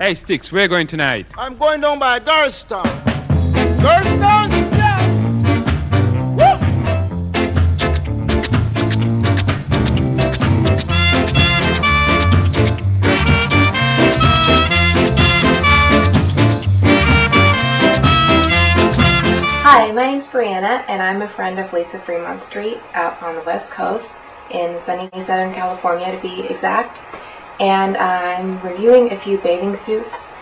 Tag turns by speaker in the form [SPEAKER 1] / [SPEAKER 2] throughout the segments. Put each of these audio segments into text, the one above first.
[SPEAKER 1] Hey, Sticks, where are you going tonight?
[SPEAKER 2] I'm going down by Garstown. Garstown? Yeah! Woo!
[SPEAKER 3] Hi, my name's Brianna, and I'm a friend of Lisa Fremont Street out on the West Coast in sunny Southern California, to be exact. And I'm reviewing a few bathing suits,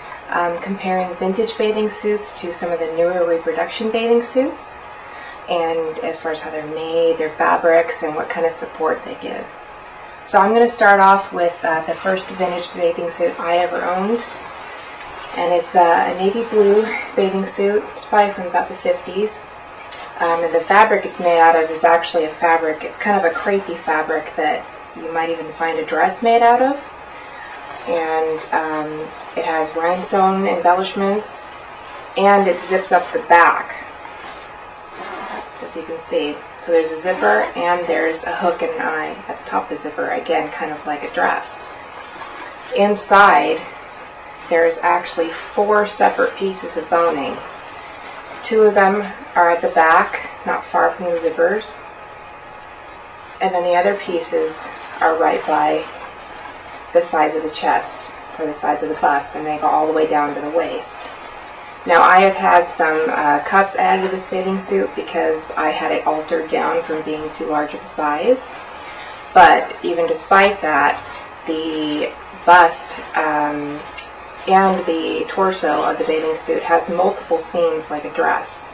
[SPEAKER 3] comparing vintage bathing suits to some of the newer reproduction bathing suits, and as far as how they're made, their fabrics, and what kind of support they give. So I'm going to start off with the first vintage bathing suit I ever owned, and it's a navy blue bathing suit. It's probably from about the 50s. And the fabric it's made out of is actually a fabric, it's kind of a crepey fabric that you might even find a dress made out of. And it has rhinestone embellishments, and it zips up the back, as you can see. So there's a zipper, and there's a hook and an eye at the top of the zipper, again kind of like a dress. Inside there's actually 4 separate pieces of boning. 2 of them are at the back, not far from the zippers, and then the other pieces are right by the sides of the chest, or the sides of the bust, and they go all the way down to the waist. Now, I have had some cups added to this bathing suit because I had it altered down from being too large of a size, but even despite that, the bust and the torso of the bathing suit has multiple seams like a dress.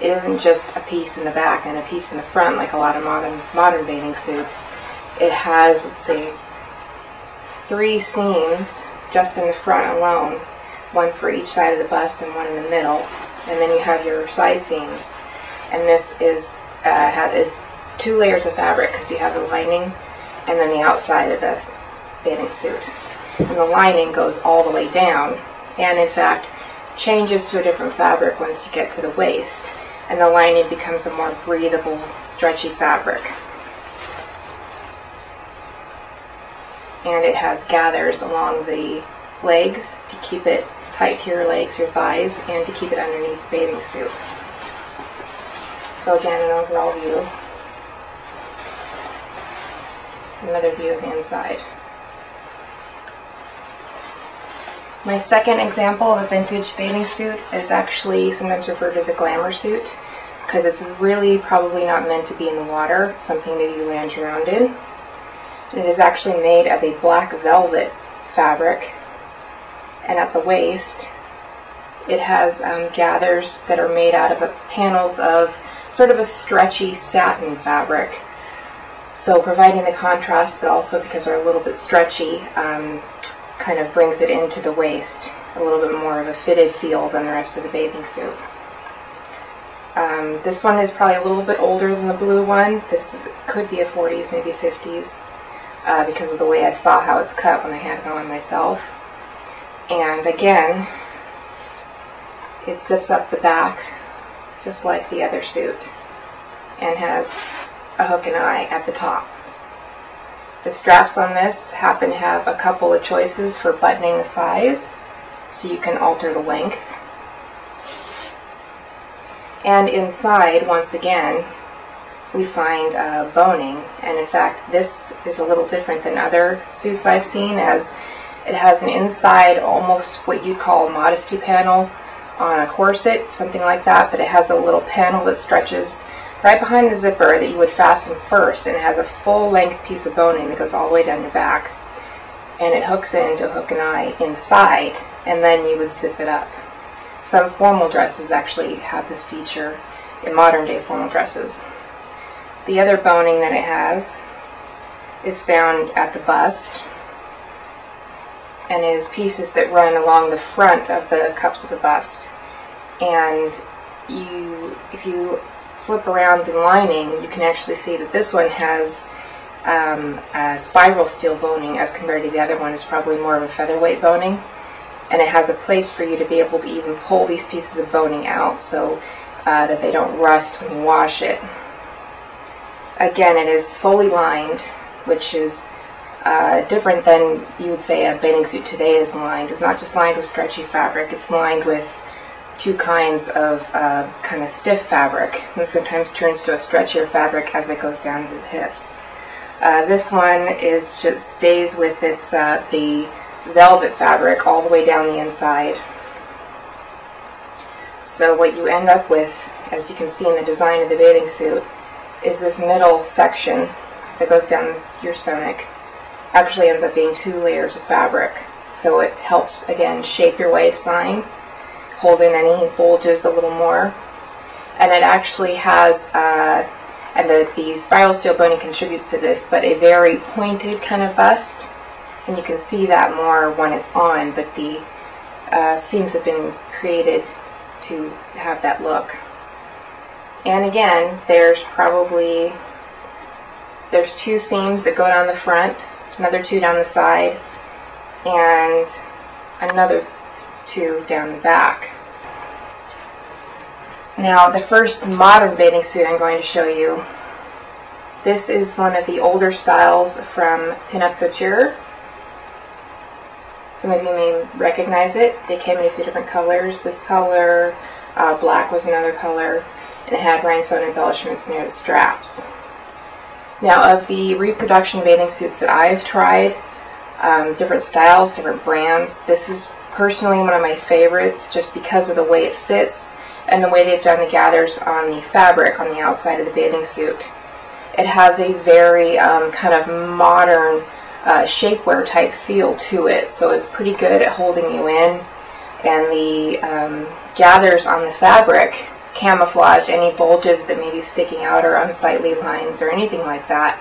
[SPEAKER 3] It isn't just a piece in the back and a piece in the front like a lot of modern bathing suits. It has, let's see, 3 seams just in the front alone, 1 for each side of the bust and 1 in the middle, and then you have your side seams. And this is 2 layers of fabric, because you have the lining and then the outside of the bathing suit. And the lining goes all the way down, and in fact changes to a different fabric once you get to the waist, and the lining becomes a more breathable, stretchy fabric. And it has gathers along the legs to keep it tight to your legs, your thighs, and to keep it underneath the bathing suit. So again, an overall view. Another view of the inside. My second example of a vintage bathing suit is actually sometimes referred to as a glamour suit, because it's really probably not meant to be in the water, something that you lounge around in. And it is actually made of a black velvet fabric, and at the waist it has gathers that are made out of panels of sort of a stretchy satin fabric. So providing the contrast, but also because they're a little bit stretchy, kind of brings it into the waist, a little bit more of a fitted feel than the rest of the bathing suit. This one is probably a little bit older than the blue one. Could be a 40s, maybe 50s. Because of the way I saw how it's cut when I had it on myself. And again, it zips up the back just like the other suit, and has a hook and eye at the top. The straps on this happen to have a couple of choices for buttoning the size, so you can alter the length. And inside, once again, we find boning, and in fact this is a little different than other suits I've seen, as it has an inside, almost what you'd call a modesty panel on a corset, something like that, but it has a little panel that stretches right behind the zipper that you would fasten first, and it has a full-length piece of boning that goes all the way down your back, and it hooks into a hook and eye inside, and then you would zip it up. Some formal dresses actually have this feature, in modern day formal dresses. The other boning that it has is found at the bust, and is pieces that run along the front of the cups of the bust. And if you flip around the lining, you can actually see that this one has a spiral steel boning, as compared to the other one is probably more of a featherweight boning. And it has a place for you to be able to even pull these pieces of boning out, so that they don't rust when you wash it. Again, it is fully lined, which is different than you would say a bathing suit today is lined. It's not just lined with stretchy fabric, it's lined with two kinds of kind of stiff fabric, and sometimes turns to a stretchier fabric as it goes down to the hips. This one is just stays with its the velvet fabric all the way down the inside. So what you end up with, as you can see in the design of the bathing suit, is this middle section that goes down your stomach. Actually ends up being 2 layers of fabric. So it helps, again, shape your waistline, hold in any bulges a little more. And it actually has, and the spiral steel boning contributes to this, but a very pointed kind of bust. And you can see that more when it's on, but the seams have been created to have that look. And again, there's 2 seams that go down the front, another 2 down the side, and another 2 down the back. Now, the first modern bathing suit I'm going to show you, this is one of the older styles from Pinup Couture. Some of you may recognize it. They came in a few different colors. This color, black was another color, and it had rhinestone embellishments near the straps. Now, of the reproduction bathing suits that I've tried, different styles, different brands, this is personally one of my favorites just because of the way it fits and the way they've done the gathers on the fabric on the outside of the bathing suit. It has a very kind of modern shapewear type feel to it, so it's pretty good at holding you in, and the gathers on the fabric camouflage any bulges that may be sticking out or unsightly lines or anything like that.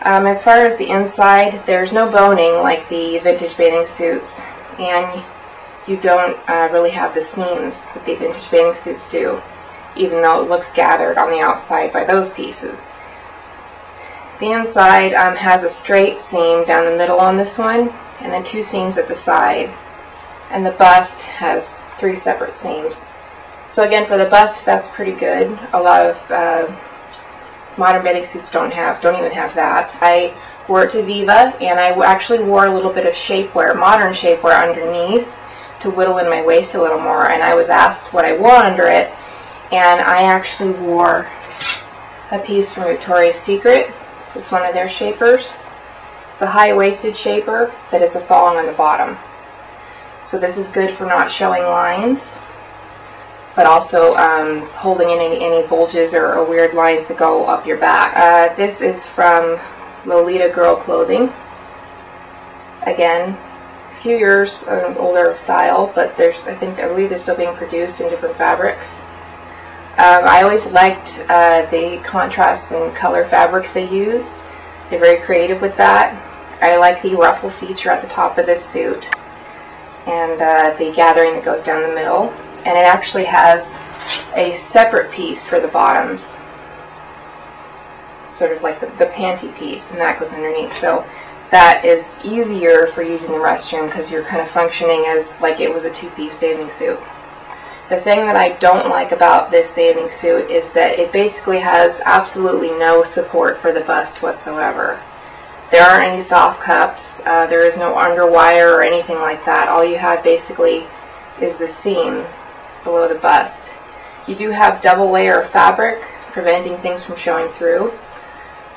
[SPEAKER 3] As far as the inside, there's no boning like the vintage bathing suits, and you don't really have the seams that the vintage bathing suits do, even though it looks gathered on the outside by those pieces. The inside has a straight seam down the middle on this one, and then 2 seams at the side, and the bust has 3 separate seams. So again, for the bust, that's pretty good. A lot of modern bathing suits don't even have that. I wore it to Viva, and I actually wore a little bit of shapewear, modern shapewear underneath to whittle in my waist a little more, and I was asked what I wore under it, and I actually wore a piece from Victoria's Secret. It's one of their shapers. It's a high-waisted shaper that is a thong on the bottom. So this is good for not showing lines, but also holding in any bulges or weird lines that go up your back. This is from Lolita Girl clothing. Again, a few years older style, but I believe they're still being produced in different fabrics. I always liked the contrast and color fabrics they used. They're very creative with that. I like the ruffle feature at the top of this suit, and the gathering that goes down the middle. And it actually has a separate piece for the bottoms, sort of like the panty piece, and that goes underneath. So that is easier for using the restroom because you're kind of functioning as like it was a 2-piece bathing suit. The thing that I don't like about this bathing suit is that it basically has absolutely no support for the bust whatsoever. There aren't any soft cups, there is no underwire or anything like that. All you have basically is the seam below the bust. You do have double layer of fabric preventing things from showing through,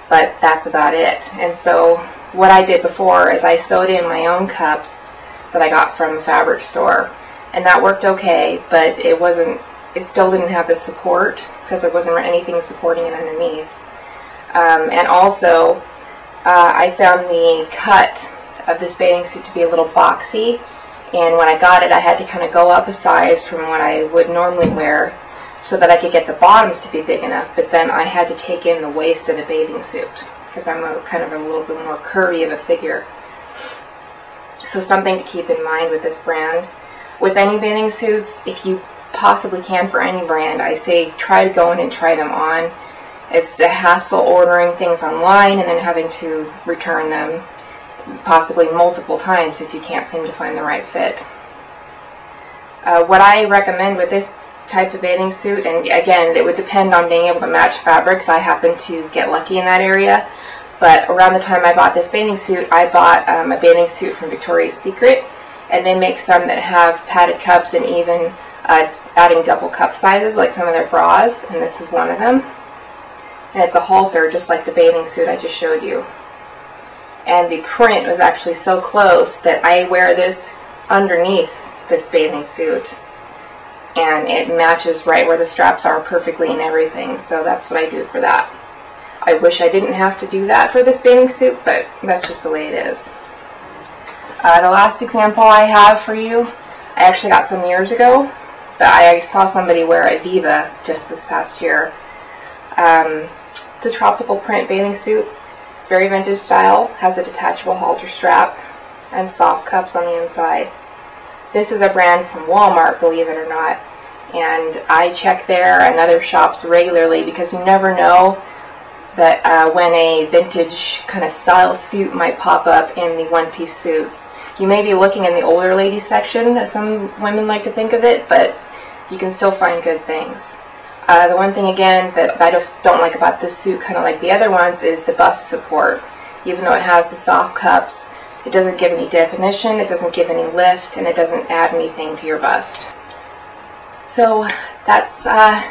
[SPEAKER 3] but that's about it. And so what I did before is I sewed in my own cups that I got from a fabric store, and that worked okay, but it still didn't have the support because there wasn't anything supporting it underneath. And also I found the cut of this bathing suit to be a little boxy, and when I got it I had to kind of go up a size from what I would normally wear so that I could get the bottoms to be big enough, but then I had to take in the waist of the bathing suit because I'm kind of a little bit more curvy of a figure. So something to keep in mind with this brand. With any bathing suits, if you possibly can for any brand, I say try to go in and try them on. It's a hassle ordering things online and then having to return them possibly multiple times if you can't seem to find the right fit. What I recommend with this type of bathing suit, and again it would depend on being able to match fabrics, I happen to get lucky in that area, But around the time I bought this bathing suit, I bought a bathing suit from Victoria's Secret, and they make some that have padded cups and even adding double cup sizes like some of their bras, and this is one of them. And it's a halter just like the bathing suit I just showed you. And the print was actually so close that I wear this underneath this bathing suit, and it matches right where the straps are perfectly and everything, so that's what I do for that. I wish I didn't have to do that for this bathing suit, but that's just the way it is. The last example I have for you, I actually got some years ago, but I saw somebody wear a Viva just this past year. It's a tropical print bathing suit, very vintage style, has a detachable halter strap and soft cups on the inside. This is a brand from Walmart, believe it or not, and I check there and other shops regularly because you never know that when a vintage kind of style suit might pop up in the one-piece suits. You may be looking in the older lady section, as some women like to think of it, but you can still find good things. The one thing again that I just don't like about this suit, kind of like the other ones, is the bust support. Even though it has the soft cups, it doesn't give any definition, it doesn't give any lift, and it doesn't add anything to your bust. So that's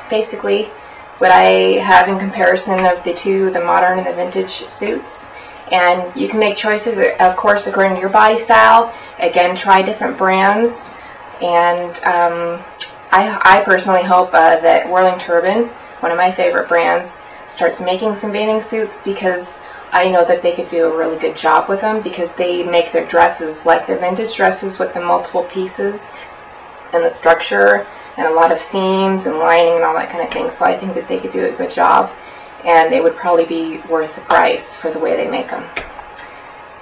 [SPEAKER 3] basically what I have in comparison of the two, the modern and the vintage suits. And you can make choices, of course, according to your body style. Again, try different brands. And I personally hope that Whirling Turban, one of my favorite brands, starts making some bathing suits, because I know that they could do a really good job with them, because they make their dresses like the vintage dresses with the multiple pieces and the structure and a lot of seams and lining and all that kind of thing. So I think that they could do a good job, and they would probably be worth the price for the way they make them.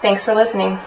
[SPEAKER 3] Thanks for listening.